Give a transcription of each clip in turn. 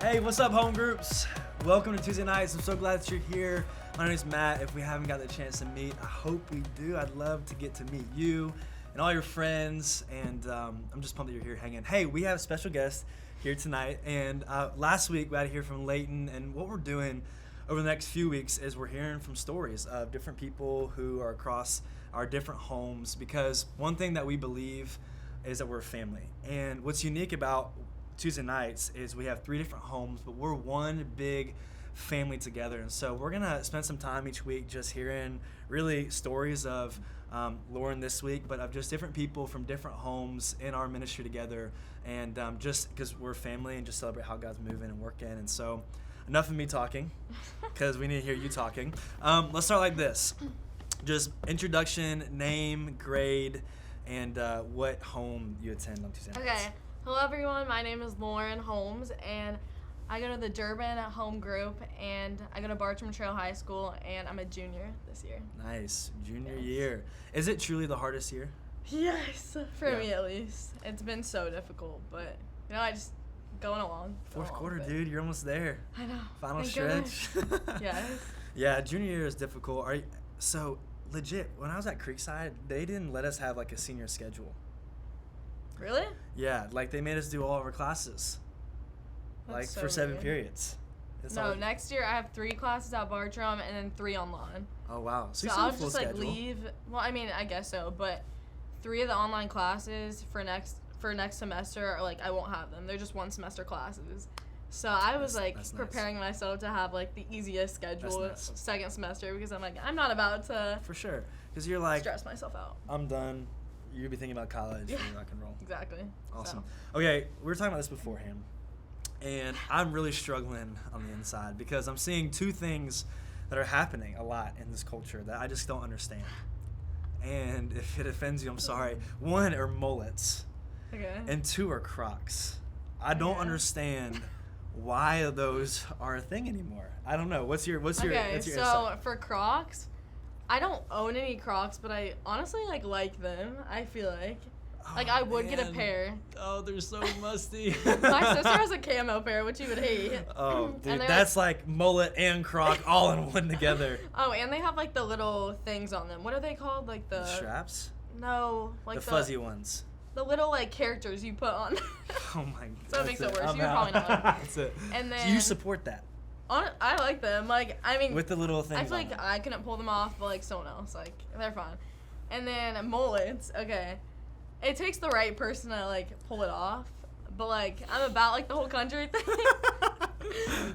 Hey, what's up, home groups? Welcome to Tuesday Nights. I'm so glad that you're here. My name is Matt. If we haven't got the chance to meet, I hope we do. I'd love to get to meet you and all your friends, and I'm just pumped that you're here hanging. Hey, we have a special guest here tonight, and last week we had to hear from Leighton, and what we're doing over the next few weeks is we're hearing from stories of different people who are across our different homes, because one thing that we believe is that we're a family. And what's unique about Tuesday nights is we have 3 different homes, but we're one big family together. And so we're gonna spend some time each week just hearing really stories of Lauren this week, but of just different people from different homes in our ministry together, and just because we're a family and just celebrate how God's moving and working. And so enough of me talking, because we need to hear you talking. Let's start like this. Just introduction, name, grade, and what home you attend on Tuesday nights. Okay. Hello, everyone. My name is Lauren Holmes, and I go to the Durbin home group, and I go to Bartram Trail High School, and I'm a junior this year. Nice. Junior year. Is it truly the hardest year? Yes, for me at least. It's been so difficult, but, I just going along. Fourth quarter, dude. You're almost there. I know. Final Thank stretch. Yes. Yeah, junior year is difficult. So, legit, when I was at Creekside, they didn't let us have, like, a senior schedule. Really? Yeah, like, they made us do all of our classes. That's like, so for 7 weird. periods. No, next year I have 3 classes at Bartram and then 3 online. Oh, wow. So you So still I'll have full just, schedule. leave. Well, I mean, I guess so, but 3 of the online classes for next semester are, I won't have them. They're just 1 semester classes. So I was, That's nice. preparing myself to have, the easiest schedule That's nice. second semester, because I'm not about to For sure. Because you're like, stress myself out. I'm done. You'll be thinking about college Yeah. and rock and roll. Exactly. Awesome. So. Okay, we were talking about this beforehand, and I'm really struggling on the inside because I'm seeing 2 things that are happening a lot in this culture that I just don't understand. And if it offends you, I'm sorry. 1 are mullets, Okay. and 2 are Crocs. I don't Okay. understand why those are a thing anymore. I don't know. What's your Okay, insight? so for Crocs, I don't own any Crocs, but I honestly, like them, I feel like. I would get a man. pair. Oh, they're so musty. My sister has a camo pair, which you would hate. Oh, And dude, they're that's like mullet and croc all in one together. Oh, and they have the little things on them. What are they called? The straps? No, The fuzzy ones. The little characters you put on. Oh my god. So it makes it worse. I'm You're out. probably not. That's it. And So then you support that I like them. with the little things. I feel on like them. I couldn't pull them off, but someone else, they're fine. And then mullets. Okay, it takes the right person to pull it off, but I'm about the whole country thing.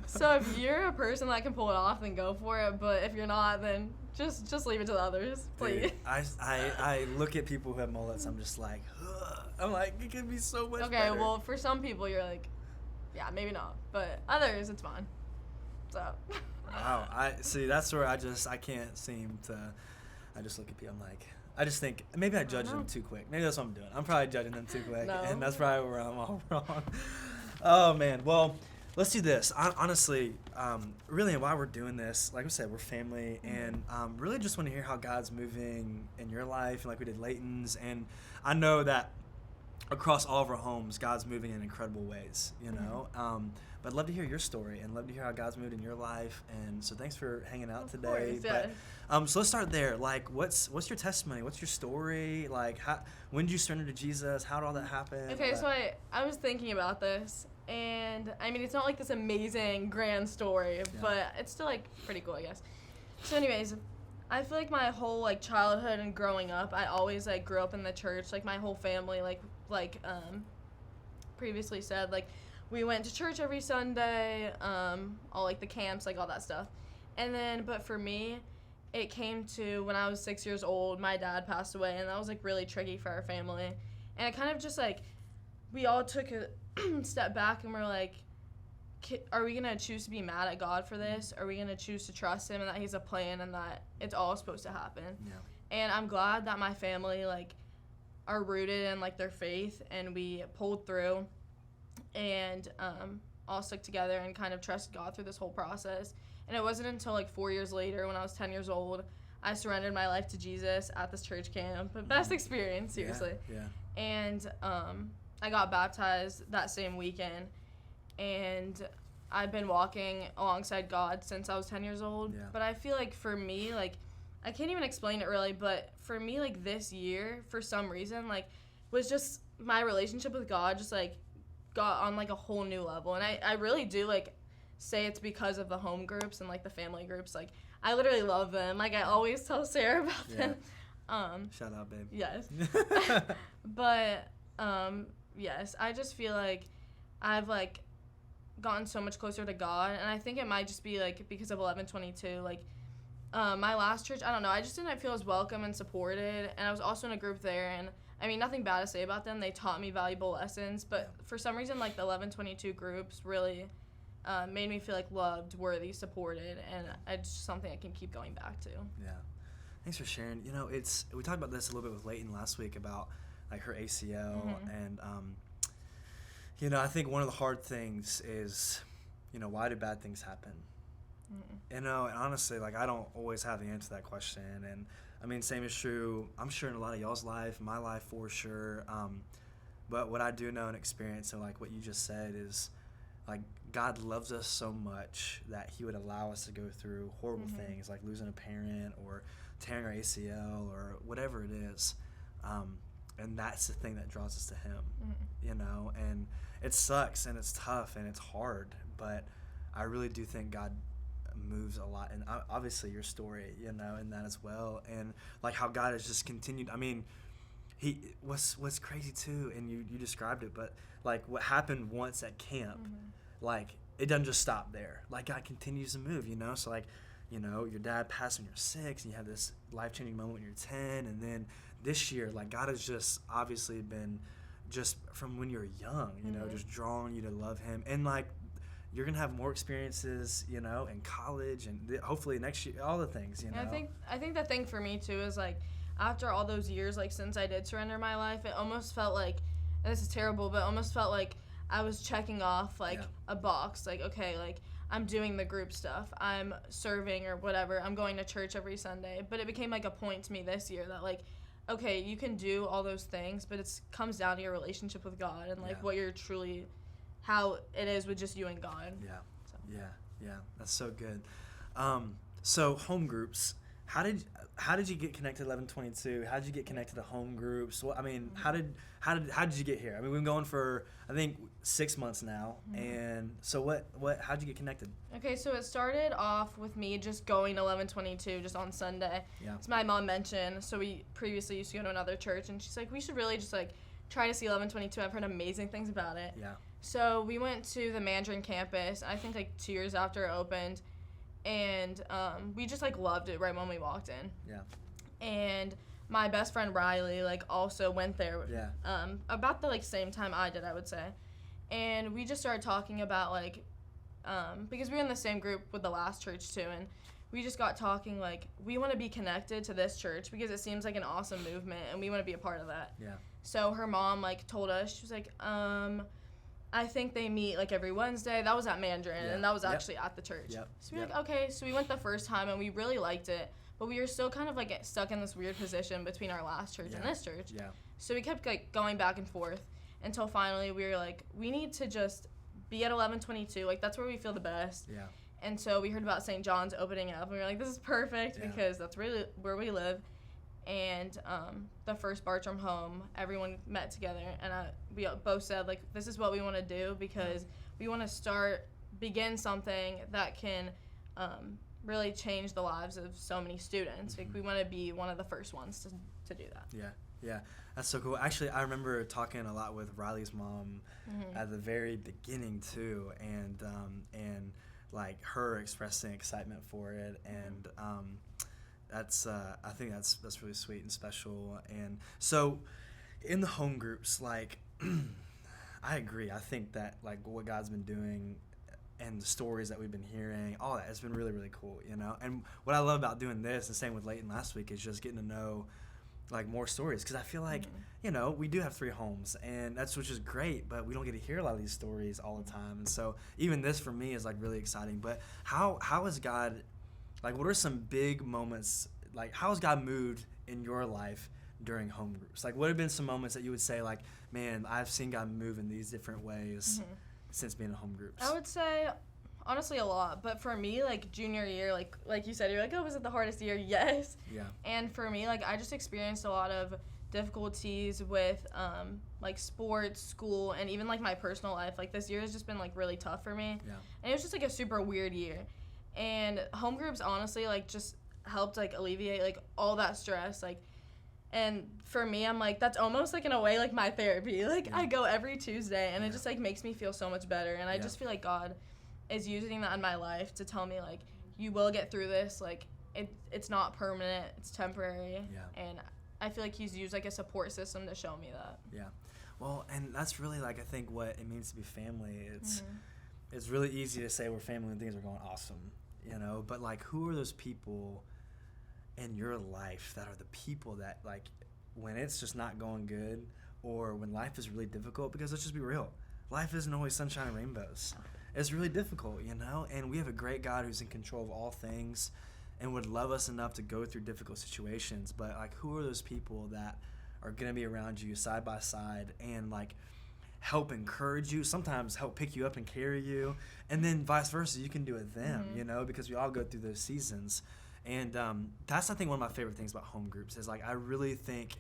So if you're a person that can pull it off, then go for it. But if you're not, then just leave it to the others, please. Dude, I look at people who have mullets. I'm just like, ugh. I'm like, it could be so much Okay, better. well, for some people, you're yeah, maybe not. But others, it's fine. So. Wow. I see. That's where I can't seem to. I just look at people. I'm like, I just think maybe I judge them too quick. Maybe that's what I'm doing. I'm probably judging them too quick, No. and that's probably where I'm all wrong. Oh man. Well, let's do this. Honestly, really, while we're doing this, like I said, we're family, and really just want to hear how God's moving in your life, and like we did Leighton's, and I know that across all of our homes, God's moving in incredible ways, you know. But I'd love to hear your story and love to hear how God's moved in your life. And so thanks for hanging out today. Course, yeah. But so let's start there. What's your testimony? What's your story? When did you surrender to Jesus? How did all that happen? Okay, so I was thinking about this, and I mean, it's not this amazing grand story, but it's still pretty cool, I guess. So anyways, I feel my whole childhood and growing up, I always grew up in the church. My whole family, previously said, we went to church every Sunday, all the camps, all that stuff. And then, but for me, it came to when I was 6 years old, my dad passed away, and that was really tricky for our family. And it kind of just we all took a step back and we're are we going to choose to be mad at God for this? Are we going to choose to trust him and that he's a plan and that it's all supposed to happen? Yeah. And I'm glad that my family are rooted in their faith, and we pulled through and all stuck together and kind of trusted God through this whole process. And it wasn't until 4 years later, when I was 10 years old, I surrendered my life to Jesus at this church camp. Best experience, seriously. Yeah. And I got baptized that same weekend, and I've been walking alongside God since I was 10 years old. Yeah. But I feel like for me, like, I can't even explain it really, but for me, like, this year, for some reason, like, was just my relationship with God just, like, got on, like, a whole new level. And I really do, like, say it's because of the home groups and, like, the family groups. Like, I literally love them. Like, I always tell Sarah about them. Shout out, babe. Yes. But, yes, I just feel like I've, like, gotten so much closer to God, and I think it might just be, like, because of 1122. Like, my last church, I don't know, I just didn't feel as welcome and supported, and I was also in a group there, and, I mean, nothing bad to say about them. They taught me valuable lessons, but for some reason, like, the 1122 groups really made me feel, like, loved, worthy, supported, and it's just something I can keep going back to. Yeah. Thanks for sharing. You know, we talked about this a little bit with Leighton last week about, like, her ACL, and, you know, I think one of the hard things is, you know, why do bad things happen? You know, and honestly, like, I don't always have the answer to that question. And, I mean, same is true, I'm sure, in a lot of y'all's life, my life for sure. But what I do know and experience, and, like, what you just said is, like, God loves us so much that he would allow us to go through horrible things, like losing a parent or tearing our ACL or whatever it is. And that's the thing that draws us to him, you know, and it sucks and it's tough and it's hard, but I really do think God moves a lot. And obviously your story, you know, in that as well. And like how God has just continued. I mean, what's crazy too, and you described it, but like what happened once at camp, like it doesn't just stop there. Like God continues to move, you know? So like, you know, your dad passed when you're 6 and you have this life-changing moment when you're 10, and then this year, like, God has just obviously been just from when you're young, you know, just drawing you to love him. And, like, you're going to have more experiences, you know, in college and hopefully next year, all the things, you know. And I think the thing for me, too, is, like, after all those years, like, since I did surrender my life, it almost felt like, and this is terrible, but it almost felt like I was checking off, like, a box. Like, okay, like, I'm doing the group stuff. I'm serving or whatever. I'm going to church every Sunday. But it became, like, a point to me this year that, like, okay, you can do all those things, but it comes down to your relationship with God and, like, what you're truly, how it is with just you and God. Yeah, that's so good. So home groups, how did you get connected to 1122? How did you get connected to home groups? Well, I mean, how did you get here? I mean, we've been going for, I think, 6 months now, and so how'd you get connected? Okay, so it started off with me just going to 1122 just on Sunday. Yeah. As my mom mentioned, so we previously used to go to another church, and she's like, we should really just, like, try to see 1122. I've heard amazing things about it. Yeah. So we went to the Mandarin campus, I think, like, 2 years after it opened, and we just, like, loved it right when we walked in. Yeah. And my best friend Riley, like, also went there. Yeah. About the, like, same time I did, I would say. And we just started talking about, like, because we were in the same group with the last church, too, and we just got talking, like, we want to be connected to this church because it seems like an awesome movement, and we want to be a part of that. Yeah. So her mom, like, told us, she was like, I think they meet, like, every Wednesday. That was at Mandarin, and that was actually at the church. Yep. So we were like, okay. So we went the first time, and we really liked it. But we were still kind of, like, stuck in this weird position between our last church and this church. Yeah. So we kept, like, going back and forth until finally we were like, we need to just be at 1122. Like, that's where we feel the best. Yeah. And so we heard about St. John's opening up, and we were like, this is perfect because that's really where we live. And the first Bartram home, everyone met together, and we both said, like, this is what we want to do because we want to begin something that can really change the lives of so many students. Like, we want to be one of the first ones to do that. Yeah, that's so cool. Actually, I remember talking a lot with Riley's mom at the very beginning too, and like her expressing excitement for it, and that's I think that's really sweet and special. And so, in the home groups, like I agree. I think that like what God's been doing and the stories that we've been hearing, all that has been really, really cool, you know. And what I love about doing this, the same with Leighton last week, is just getting to know like more stories, because I feel like you know, we do have 3 homes, and which is great, but we don't get to hear a lot of these stories all the time. And so even this for me is like really exciting. But how has God, like, what are some big moments, like how has God moved in your life during home groups? Like, what have been some moments that you would say, like, man, I've seen God move in these different ways since being in home groups? I would say honestly a lot. But for me, like junior year, like you said, you're like, oh, was it the hardest year? Yes. Yeah. And for me, like I just experienced a lot of difficulties with like sports, school, and even like my personal life. Like this year has just been like really tough for me. Yeah. And it was just like a super weird year. And home groups honestly like just helped like alleviate like all that stress. Like, and for me, I'm like, that's almost like in a way like my therapy. Like I go every Tuesday and it just like makes me feel so much better. And I just feel like God is using that in my life to tell me like, you will get through this. Like it's not permanent, it's temporary. Yeah. And I feel like he's used like a support system to show me that. Yeah. Well, and that's really like I think what it means to be family. It's really easy to say we're family when things are going awesome, you know, but like who are those people in your life that are the people that like when it's just not going good or when life is really difficult, because let's just be real, life isn't always sunshine and rainbows. It's really difficult, you know, and we have a great God who's in control of all things and would love us enough to go through difficult situations, but like who are those people that are going to be around you side by side and like help encourage you, sometimes help pick you up and carry you, and then vice versa, you can do it them, you know, because we all go through those seasons. And that's, I think, one of my favorite things about home groups is, like, I really think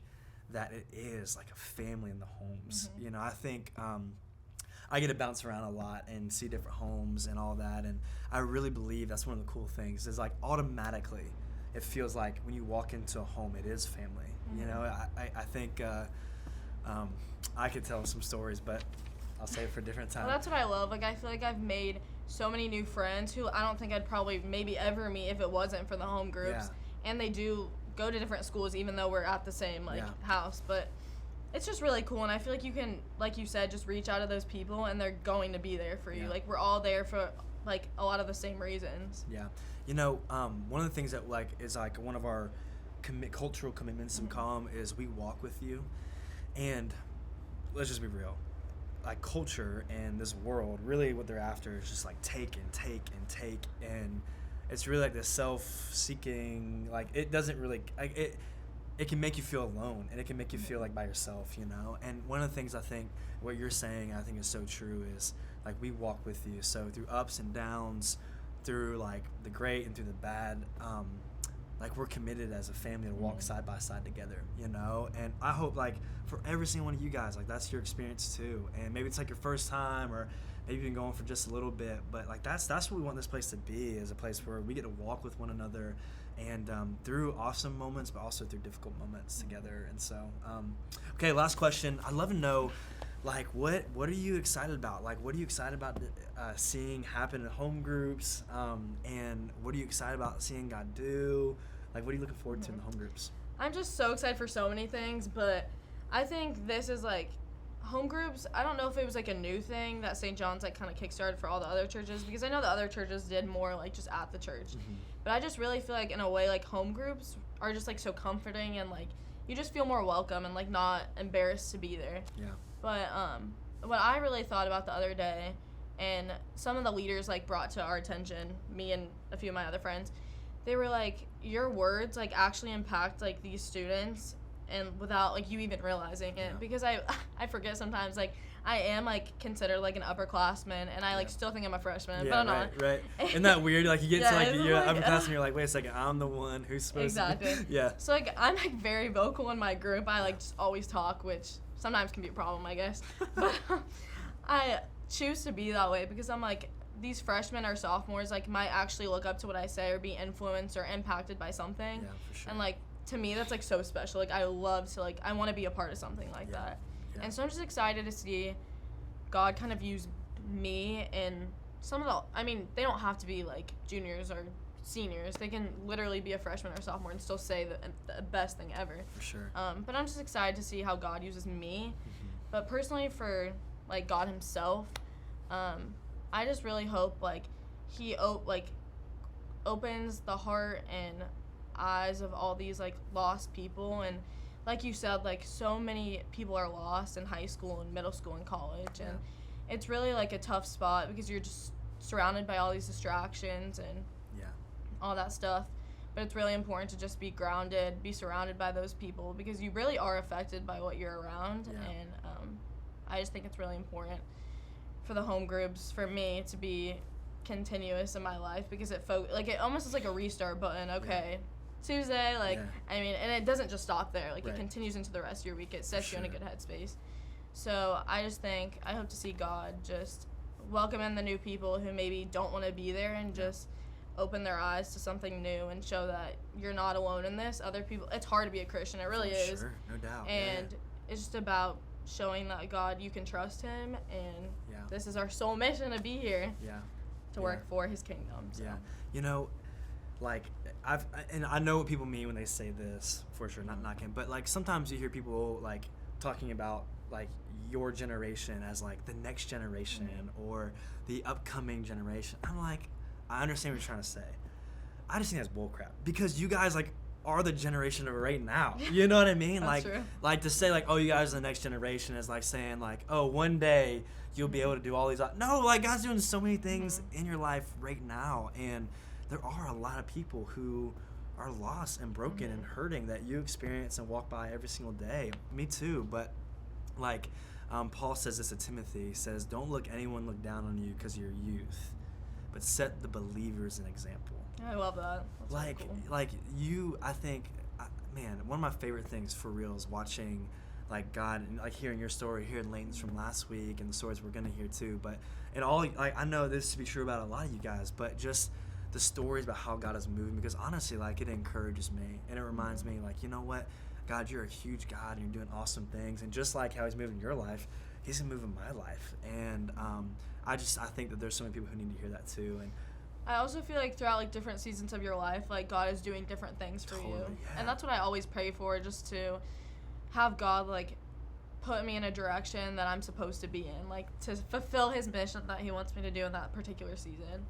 that it is, like, a family in the homes. You know, I think I get to bounce around a lot and see different homes and all that, and I really believe that's one of the cool things is, like, automatically it feels like when you walk into a home, it is family. You know, I think I could tell some stories, but I'll save it for a different time. Well, that's what I love. Like, I feel like I've made so many new friends who I don't think I'd probably maybe ever meet if it wasn't for the home groups. Yeah. And they do go to different schools even though we're at the same, like, house. But it's just really cool. And I feel like you can, like you said, just reach out to those people and they're going to be there for you. Like, we're all there for, like, a lot of the same reasons. Yeah. You know, one of the things that, like, is, like, one of our cultural commitments in Calm is we walk with you. And let's just be real. Like, culture and this world, really what they're after is just, like, take and take and take. And it's really, like, this self-seeking, like, it doesn't really, like, it can make you feel alone. And it can make you feel, like, by yourself, you know? And one of the things I think, what you're saying, I think is so true is, like, we walk with you. So through ups and downs, through, like, the great and through the bad, like, we're committed as a family to walk side by side together, you know? And I hope, like, for every single one of you guys, like, that's your experience too. And maybe it's, like, your first time, or maybe you've been going for just a little bit. But, like, that's what we want this place to be, is a place where we get to walk with one another and through awesome moments, but also through difficult moments together. And so, okay, last question. I'd love to know, like, what are you excited about? Like, what are you excited about seeing happen in home groups? And what are you excited about seeing God do? Like, what are you looking forward to in the home groups? I'm just so excited for so many things, but I think this is, like, home groups, I don't know if it was, like, a new thing that St. John's, like, kind of kickstarted for all the other churches, because I know the other churches did more, like, just at the church. But I just really feel like, in a way, like, home groups are just, like, so comforting, and, like, you just feel more welcome and, like, not embarrassed to be there. Yeah. But what I really thought about the other day, and some of the leaders, like, brought to our attention, me and a few of my other friends, they were like, your words, like, actually impact, like, these students, and without, like, you even realizing it. Because I forget sometimes, like, I am, like, considered, like, an upperclassman, and I, like, still think I'm a freshman, but I'm not. Right. Isn't that weird? Like, you get to, like, you're like, upperclassman, and you're like, wait a second, I'm the one who's supposed to be. Yeah. So, like, I'm, like, very vocal in my group. I, like, just always talk, which sometimes can be a problem, I guess. But I choose to be that way because I'm, like, these freshmen or sophomores, like, might actually look up to what I say or be influenced or impacted by something. Yeah, for sure. And, like, to me, that's, like, so special. Like, I love to, like, I want to be a part of something like that. Yeah. And so I'm just excited to see God kind of use me in some of the, I mean, they don't have to be, like, juniors or seniors. They can literally be a freshman or sophomore and still say the best thing ever. For sure. But I'm just excited to see how God uses me. But personally, for, like, God himself, I just really hope, like, he opens the heart and eyes of all these, like, lost people. And like you said, like, so many people are lost in high school and middle school and college, and it's really, like, a tough spot because you're just surrounded by all these distractions and all that stuff. But it's really important to just be grounded, be surrounded by those people, because you really are affected by what you're around. And I just think it's really important for the home groups, for me, to be continuous in my life because it almost is like a restart button. Okay, Tuesday, like, I mean, and it doesn't just stop there. Like, it continues into the rest of your week. It sets you in a good headspace. So I hope to see God just welcome in the new people who maybe don't want to be there and just open their eyes to something new and show that you're not alone in this. Other people, it's hard to be a Christian. It really is. Sure, no doubt. And it's just about showing that God, you can trust him, and this is our sole mission to be here to work for his kingdom. So. Yeah. You know, like, I know what people mean when they say this, for sure, not knocking, but, like, sometimes you hear people, like, talking about, like, your generation as, like, the next generation or the upcoming generation. I'm like, I understand what you're trying to say. I just think that's bullcrap because you guys, like, are the generation of right now. You know what I mean? That's true. Like to say, like, oh, you guys are the next generation is like saying, like, oh, one day you'll be able to do all these. No, like, God's doing so many things in your life right now. And there are a lot of people who are lost and broken and hurting that you experience and walk by every single day. Me too. But, like, Paul says this to Timothy. He says, don't anyone look down on you because of your youth, but set the believers an example. I love that. That's like, really cool. like you, I think, man, one of my favorite things for real is watching, like, God, and, like, hearing your story, hearing Layton's from last week, and the stories we're gonna hear too. But and all, like, I know this to be true about a lot of you guys, but just the stories about how God is moving, because honestly, like, it encourages me and it reminds me, like, you know what, God, you're a huge God and you're doing awesome things, and just like how He's moving your life, He's gonna move in my life, and I think that there's so many people who need to hear that too. And I also feel like throughout, like, different seasons of your life, like, God is doing different things for you. Yeah. And that's what I always pray for, just to have God, like, put me in a direction that I'm supposed to be in, like, to fulfill his mission that he wants me to do in that particular season.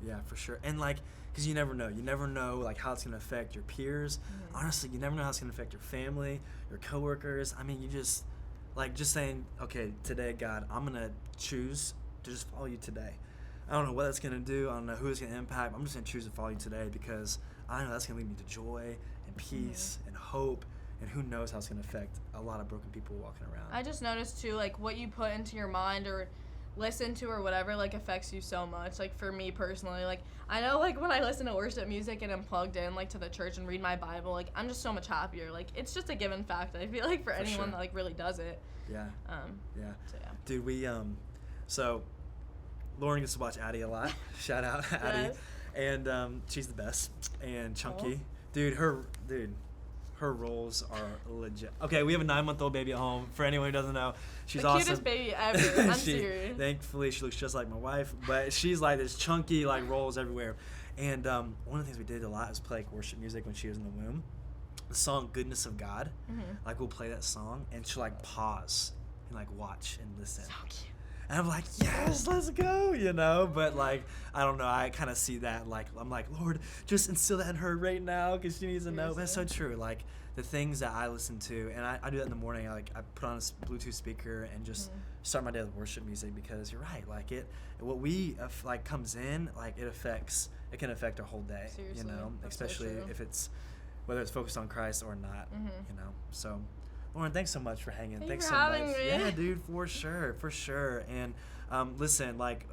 Yeah, for sure. And, like, because you never know, like, how it's going to affect your peers. Honestly, you never know how it's going to affect your family, your coworkers. I mean, you just, like, just saying, okay, today, God, I'm going to choose to just follow you today. I don't know what that's going to do. I don't know who it's going to impact. I'm just going to choose to follow you today because I know that's going to lead me to joy and peace and hope, and who knows how it's going to affect a lot of broken people walking around. I just noticed, too, like, what you put into your mind or listen to or whatever, like, affects you so much. Like, for me personally, like, I know, like, when I listen to worship music and I'm plugged in, like, to the church and read my Bible, like, I'm just so much happier. Like, it's just a given fact, I feel like, for anyone that, like, really does it. Yeah. So, yeah. Dude, we, so Lauren gets to watch Addie a lot. Shout out Addie. Yes. And she's the best. And Chunky. Dude, her roles are legit. Okay, we have a 9-month-old baby at home. For anyone who doesn't know, she's the awesome. Cutest baby ever. I'm serious. Thankfully, she looks just like my wife, but she's like this chunky, like, rolls everywhere. And one of the things we did a lot is play, like, worship music when she was in the womb. The song "Goodness of God," like, we'll play that song, and she'll, like, pause and, like, watch and listen. So cute. And I'm like, yes, let's go, you know? But, like, I don't know. I kind of see that, like, I'm like, Lord, just instill that in her right now because she needs to know. But that's so true. Like, the things that I listen to, and I do that in the morning. I put on a Bluetooth speaker and just start my day with worship music because you're right. Like, what we, like, comes in, like, it can affect our whole day, Seriously, you know? that's Especially so true. if it's, whether it's focused on Christ or not, you know? So, Lauren, thanks so much for hanging. Thanks so for having much. me. Yeah, dude, for sure. And listen, like,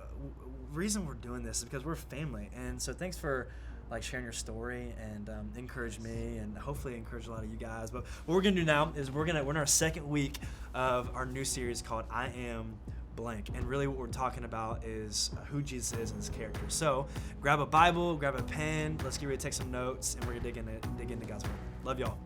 reason we're doing this is because we're family, and so thanks for, like, sharing your story and encourage me and hopefully encourage a lot of you guys. But what we're gonna do now is we're in our second week of our new series called I Am Blank, and really what we're talking about is who Jesus is and his character. So grab a Bible, grab a pen, let's get ready to take some notes, and we're gonna dig into God's word. Love y'all.